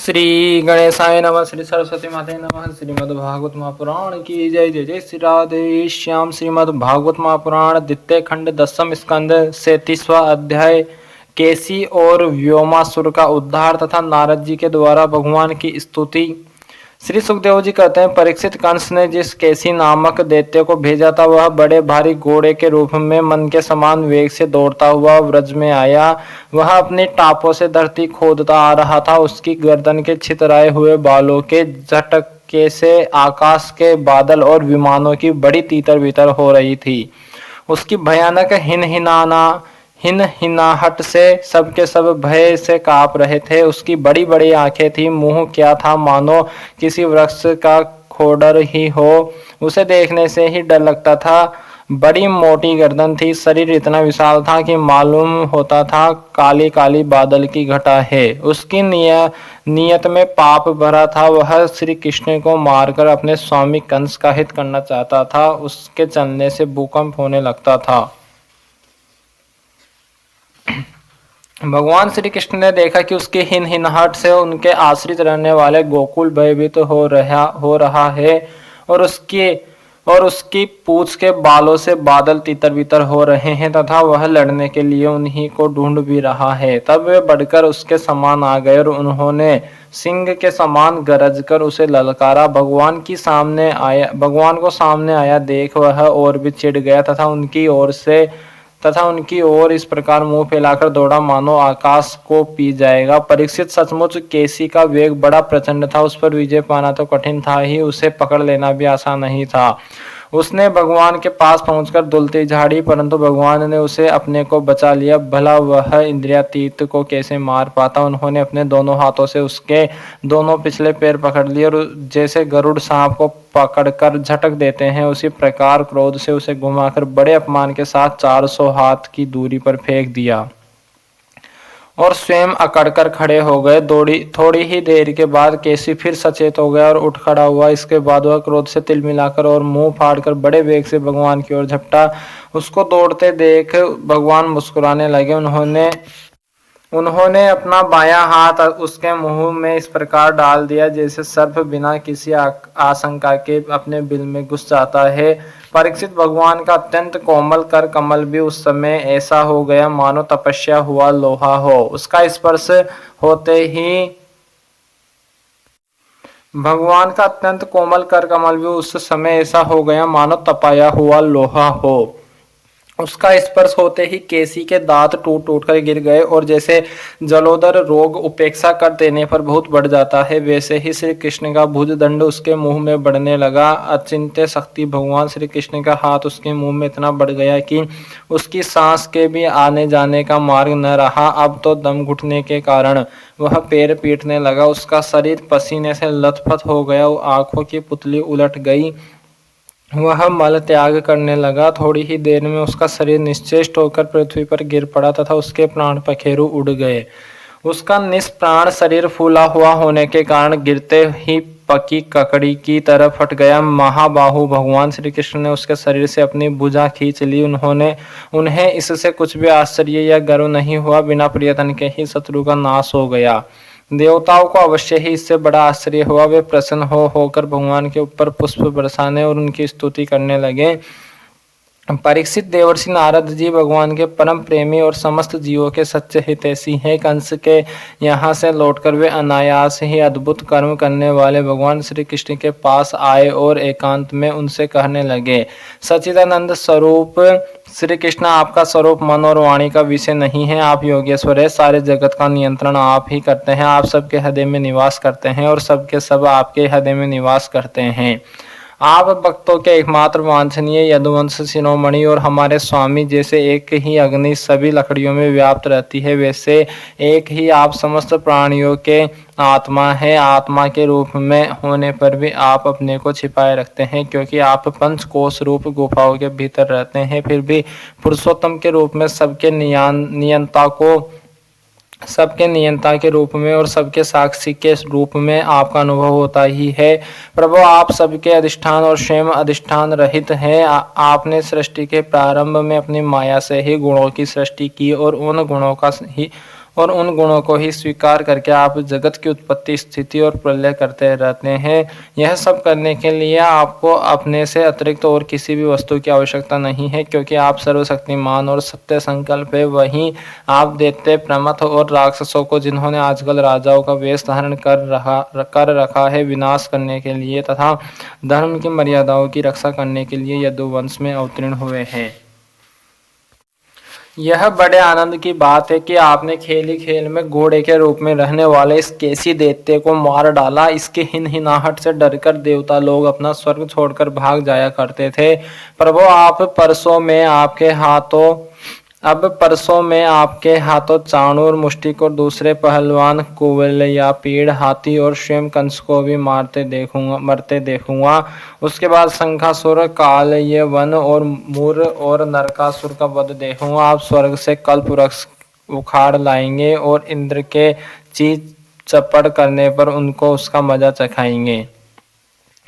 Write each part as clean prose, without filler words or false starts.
श्री गणेशाय नमः। श्री सरस्वती माताय नमः। श्रीमद्भागवत महापुराण की जय। जय जय श्री राधे श्याम। श्रीमद्भागवत महापुराण द्वितीय खंड 10वें स्कंद 37वां अध्याय केसी और व्योमासुर का उद्धार तथा नारद जी के द्वारा भगवान की स्तुति। श्री सुखदेव जी कहते हैं, परीक्षित कंस ने जिस केसी नामक दैत्य को भेजा था वह बड़े भारी घोड़े के रूप में मन के समान वेग से दौड़ता हुआ व्रज में आया। वह अपनी टापों से धरती खोदता आ रहा था। उसकी गर्दन के छितराए हुए बालों के झटके से आकाश के बादल और विमानों की बड़ी तीतर बीतर हो रही थी। उसकी भयानक हिनहिनाहट से सबके सब भय से कांप रहे थे। उसकी बड़ी बड़ी आंखें थी, मुंह क्या था मानो किसी वृक्ष का खोडर ही हो। उसे देखने से ही डर लगता था। बड़ी मोटी गर्दन थी, शरीर इतना विशाल था कि मालूम होता था काली काली बादल की घटा है। उसकी नियत में पाप भरा था। वह श्री कृष्ण को मारकर अपने स्वामी कंस का हित करना चाहता था। उसके चलने से भूकंप होने लगता था। भगवान श्री कृष्ण ने देखा कि उसकी हिनहिनाहट से उनके आश्रित रहने वाले गोकुल भयभीत हो रहा है और उसकी पूंछ के बालों से बादल तितर बितर हो रहे हैं तथा वह लड़ने के लिए उन्हीं को ढूंढ भी रहा है। तब वे बढ़कर उसके समान आ गए और उन्होंने सिंह के समान गरज कर उसे ललकारा। भगवान को सामने आया देख वह और भी चिढ़ गया तथा उनकी ओर इस प्रकार मुंह फैलाकर दौड़ा मानो आकाश को पी जाएगा। परीक्षित, सचमुच केसी का वेग बड़ा प्रचंड था। उस पर विजय पाना तो कठिन था ही, उसे पकड़ लेना भी आसान नहीं था। उसने भगवान के पास पहुंचकर दुलती झाड़ी, परंतु भगवान ने उसे अपने को बचा लिया। भला वह इंद्रियातीत को कैसे मार पाता। उन्होंने अपने दोनों हाथों से उसके दोनों पिछले पैर पकड़ लिए और जैसे गरुड़ सांप को पकड़कर झटक देते हैं उसी प्रकार क्रोध से उसे घुमाकर बड़े अपमान के साथ 400 हाथ की दूरी पर फेंक दिया और स्वयं अकड़कर खड़े हो गए। थोड़ी ही देर के बाद केसी फिर सचेत हो गया और उठ खड़ा हुआ। इसके बाद वह क्रोध से तिल मिलाकर और मुंह फाड़कर बड़े वेग से भगवान की ओर झपटा। उसको दौड़ते देख भगवान मुस्कुराने लगे। उन्होंने अपना बायां हाथ उसके मुंह में इस प्रकार डाल दिया जैसे सर्प बिना किसी आशंका के अपने बिल में घुस जाता है। परीक्षित, भगवान का अत्यंत कोमल कर कमल भी उस समय ऐसा हो गया मानो तपस्या हुआ लोहा हो। उसका स्पर्श होते ही भगवान का अत्यंत कोमल कर कमल भी उस समय ऐसा हो गया मानो तपाया हुआ लोहा हो। उसका स्पर्श होते ही केसी के दांत टूट टूट कर गिर गए और जैसे जलोदर रोग उपेक्षा कर देने पर बहुत बढ़ जाता है, वैसे ही श्री कृष्ण का भुजदंड उसके मुंह में बढ़ने लगा। अचिंत्य शक्ति भगवान श्री कृष्ण का हाथ उसके मुंह में इतना बढ़ गया कि उसकी सांस के भी आने जाने का मार्ग न रहा। अब तो दम घुटने के कारण वह पैर पीटने लगा। उसका शरीर पसीने से लथपथ हो गया। आंखों की पुतली उलट गई। वह मल त्याग करने लगा। थोड़ी ही देर में उसका शरीर निश्चेष्ट होकर पृथ्वी पर गिर पड़ा तथा उसके प्राण पखेरु उड़ गए। उसका निष्प्राण शरीर फूला हुआ होने के कारण गिरते ही पकी ककड़ी की तरह फट गया। महाबाहु भगवान श्री कृष्ण ने उसके शरीर से अपनी भुजा खींच ली। उन्हें इससे कुछ भी आश्चर्य या गर्व नहीं हुआ। बिना प्रयत्न के ही शत्रु का नाश हो गया। देवताओं को अवश्य ही इससे बड़ा आश्चर्य हुआ। वे प्रसन्न होकर भगवान के ऊपर पुष्प बरसाने और उनकी स्तुति करने लगे। परीक्षित, देवर्षि नारद जी भगवान के परम प्रेमी और समस्त जीवों के सच्चे हितैषी हैं। कंस के यहाँ से लौटकर वे अनायास ही अद्भुत कर्म करने वाले भगवान श्री कृष्ण के पास आए और एकांत में उनसे कहने लगे, सच्चिदानंद स्वरूप श्री कृष्ण, आपका स्वरूप मन और वाणी का विषय नहीं है। आप योगेश्वर है। सारे जगत का नियंत्रण आप ही करते हैं। आप सबके हृदय में निवास करते हैं और सबके सब आपके हृदय में निवास करते हैं। आप भक्तों के एकमात्र वांछनीय यदुवंश शिरोमणि और हमारे स्वामी। जैसे एक ही अग्नि सभी लकड़ियों में व्याप्त रहती है, वैसे एक ही आप समस्त प्राणियों के आत्मा है। आत्मा के रूप में होने पर भी आप अपने को छिपाए रखते हैं, क्योंकि आप पंचकोश रूप गुफाओं के भीतर रहते हैं। फिर भी पुरुषोत्तम के रूप में सबके नियंता के रूप में और सबके साक्षी के रूप में आपका अनुभव होता ही है। प्रभु, आप सबके अधिष्ठान और स्वयं अधिष्ठान रहित हैं। आपने सृष्टि के प्रारंभ में अपनी माया से ही गुणों की सृष्टि की और और उन गुणों को ही स्वीकार करके आप जगत की उत्पत्ति, स्थिति और प्रलय करते रहते हैं। यह सब करने के लिए आपको अपने से अतिरिक्त और किसी भी वस्तु की आवश्यकता नहीं है, क्योंकि आप सर्वशक्तिमान और सत्य संकल्प है। वहीं आप दैत्य, प्रमथ और राक्षसों को, जिन्होंने आजकल राजाओं का वेश धारण कर रखा है, विनाश करने के लिए तथा धर्म की मर्यादाओं की रक्षा करने के लिए यदुवंश में अवतीर्ण हुए हैं। यह बड़े आनंद की बात है कि आपने खेल ही खेल में घोड़े के रूप में रहने वाले इस केसी दैत्य को मार डाला। इसके हिनहिनाहट से डरकर देवता लोग अपना स्वर्ग छोड़कर भाग जाया करते थे। प्रभु अब परसों में आपके हाथों चाणूर, मुष्टिक और दूसरे पहलवान, कुवल या पीड़, हाथी और स्वयं कंस को भी मरते देखूंगा। उसके बाद शंखासुर, कालयवन और मूर और नरकासुर का वध देखूंगा। आप स्वर्ग से कल्प वृक्ष उखाड़ लाएंगे और इंद्र के चीज चपड़ करने पर उनको उसका मजा चखाएंगे।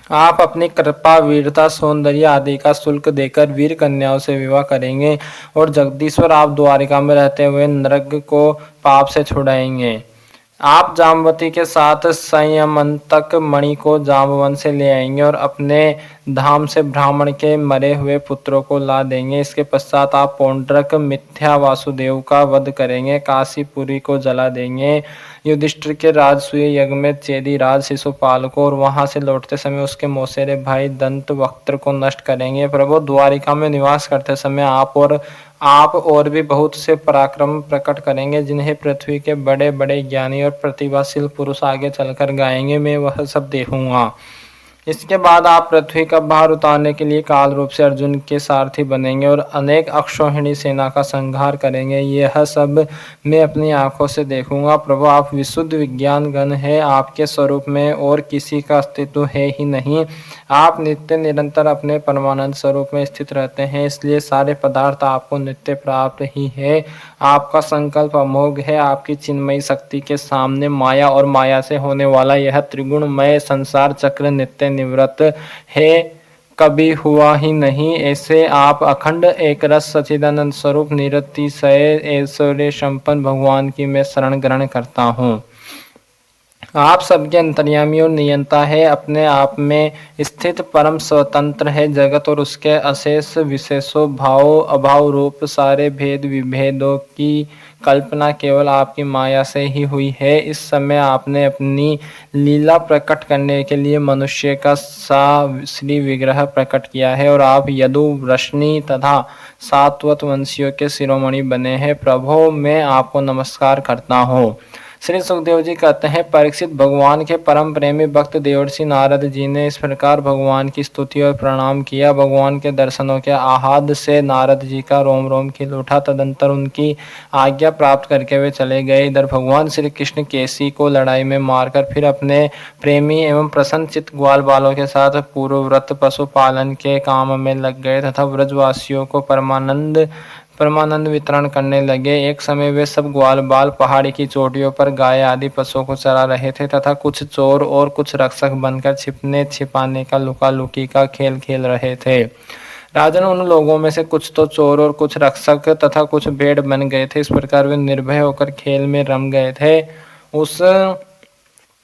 आप अपनी कृपा, वीरता, सौंदर्य आदि का शुल्क देकर वीर कन्याओं से विवाह करेंगे और जगदीश्वर आप द्वारिका में रहते हुए नरक को पाप से छुड़ाएंगे। आप जामवती के साथ संयमंतक मणि को जामवन से ले आएंगे और अपने धाम से ब्राह्मण के मरे हुए पुत्रों को ला देंगे। इसके पश्चात आप पौंड्रक, मिथ्या, वासुदेव का वध करेंगे, काशीपुरी को जला देंगे, युधिष्ठिर के राजसूय यज्ञ में चेदी राज शिशुपाल को, और वहां से लौटते समय उसके मौसेरे भाई दंत वक्त्र को नष्ट करेंगे। प्रभु, द्वारिका में निवास करते समय आप और भी बहुत से पराक्रम प्रकट करेंगे, जिन्हें पृथ्वी के बड़े बड़े ज्ञानी और प्रतिभाशील पुरुष आगे चलकर गाएंगे। मैं वह सब देखूंगा। इसके बाद आप पृथ्वी का भार उतारने के लिए काल रूप से अर्जुन के सारथी बनेंगे और अनेक अक्षौहिणी सेना का संहार करेंगे। यह सब मैं अपनी आंखों से देखूंगा। प्रभु, आप विशुद्ध विज्ञान गण है। आपके स्वरूप में और किसी का अस्तित्व है ही नहीं। आप नित्य निरंतर अपने परमानंद स्वरूप में स्थित रहते हैं, इसलिए सारे पदार्थ आपको नित्य प्राप्त ही है। आपका संकल्प अमोघ है। आपकी चिन्मयी शक्ति के सामने माया और माया से होने वाला यह त्रिगुणमय संसार चक्र नित्य निवृत्त है, कभी हुआ ही नहीं। ऐसे आप अखंड एक रस सच्चिदानंद स्वरूप निरतिशय ऐश्वर्य संपन्न भगवान की मैं शरण ग्रहण करता हूँ। आप सबके अंतर्यामी और नियंता है, अपने आप में स्थित परम स्वतंत्र है। जगत और उसके अशेष विशेषों, भाव अभाव रूप सारे भेद विभेदों की कल्पना केवल आपकी माया से ही हुई है। इस समय आपने अपनी लीला प्रकट करने के लिए मनुष्य का श्री विग्रह प्रकट किया है और आप यदु, वृष्णि तथा सात्वत वंशियों के शिरोमणि बने हैं। प्रभो, मैं आपको नमस्कार करता हूँ। श्री सुखदेव जी कहते हैं, परीक्षित, भगवान के परम प्रेमी भक्त देवर्षि नारद जी ने इस प्रकार भगवान की स्तुति और प्रणाम किया। भगवान के दर्शनों के आह्लाद से नारद जी का रोम रोम खिल उठा। तदंतर उनकी आज्ञा प्राप्त करके वे चले गए। इधर भगवान श्री कृष्ण केसी को लड़ाई में मारकर फिर अपने प्रेमी एवं प्रसन्नचित्त ग्वाल बालों के साथ पूर्वव्रत पशुपालन के काम में लग गए तथा व्रजवासियों को परमानंद वितरण करने लगे। एक समय वे सब ग्वाल बाल पहाड़ी की चोटियों पर गाय आदि पशुओं को चरा रहे थे तथा कुछ चोर और कुछ रक्षक बनकर छिपने छिपाने का लुका लुकी का खेल खेल रहे थे। राजन, उन लोगों में से कुछ तो चोर और कुछ रक्षक तथा कुछ भेड़ बन गए थे। इस प्रकार वे निर्भय होकर खेल में रम गए थे।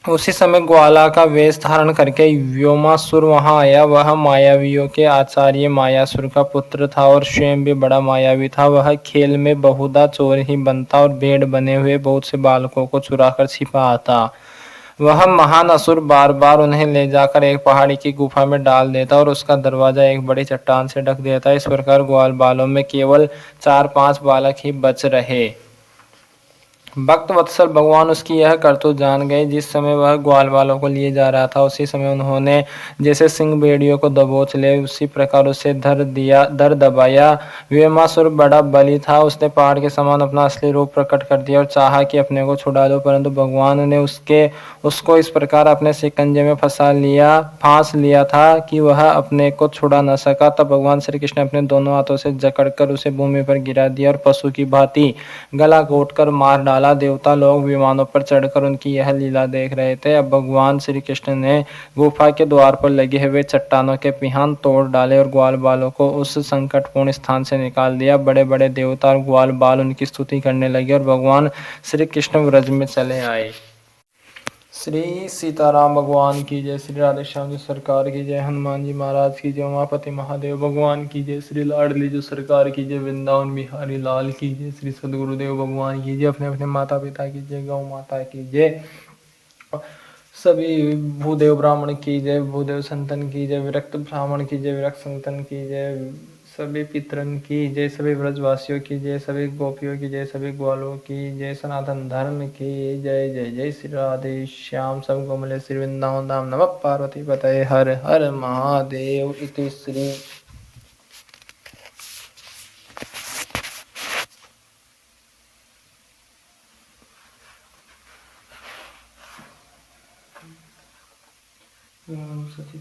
उसी समय ग्वाला का वेश धारण करके व्योमासुर वहां आया। वह मायावियों के आचार्य मायासुर का पुत्र था और स्वयं भी बड़ा मायावी था। वह खेल में बहुधा चोर ही बनता और भेड़ बने हुए बहुत से बालकों को चुराकर छिपा आता। वह महान असुर बार बार उन्हें ले जाकर एक पहाड़ी की गुफा में डाल देता और उसका दरवाजा एक बड़ी चट्टान से ढक देता। इस प्रकार ग्वाल बालों में केवल 4-5 बालक ही बच रहे। भक्त वत्सल भगवान उसकी यह करतूत जान गए। जिस समय वह ग्वाल बालों को लिए जा रहा था, उसी समय उन्होंने जैसे सिंह भेड़ियों को दबोच ले, उसी प्रकार उसे धर दबाया। व्योमासुर बड़ा बली था। उसने पहाड़ के समान अपना असली रूप प्रकट कर दिया और चाहा कि अपने को छुड़ा लो, परंतु भगवान ने उसको इस प्रकार अपने शिकंजे में फांस लिया था कि वह अपने को छुड़ा न सका। तब भगवान श्री कृष्ण अपने दोनों हाथों से जकड़कर उसे भूमि पर गिरा दिया और पशु की भांति गला घोंटकर मार डाला। निकाला। देवता लोग विमानों पर चढ़कर उनकी यह लीला देख रहे थे। अब भगवान श्री कृष्ण ने गुफा के द्वार पर लगे हुए चट्टानों के पिहान तोड़ डाले और ग्वाल बालों को उस संकटपूर्ण स्थान से निकाल दिया। बड़े बड़े देवता और ग्वाल बाल उनकी स्तुति करने लगे और भगवान श्री कृष्ण व्रज में चले आए। श्री सीताराम भगवान की जय, श्री राधे श्याम जी सरकार की जय, हनुमान जी महाराज की जय, उमापति महादेव भगवान की जय, श्री लाडली जो सरकार की जय, वृंदावन बिहारी लाल की जय, श्री सदगुरुदेव भगवान की जय, अपने अपने माता पिता की जय, गौ माता की जय, सभी भूदेव ब्राह्मण की जय, भूदेव संतन की जय, विरक्त ब्राह्मण की जय, विरक्त संतन की जय, सभी पितरन की जय, सभी व्रजवासियों की जय, सभी गोपियों की जय, सभी ग्वालों की जय, सनातन धर्म की जय। जय जय श्री राधे श्याम सब कोमले श्री वृंदावन धाम। नमः पार्वती पतये हर हर महादेव। इति श्री सती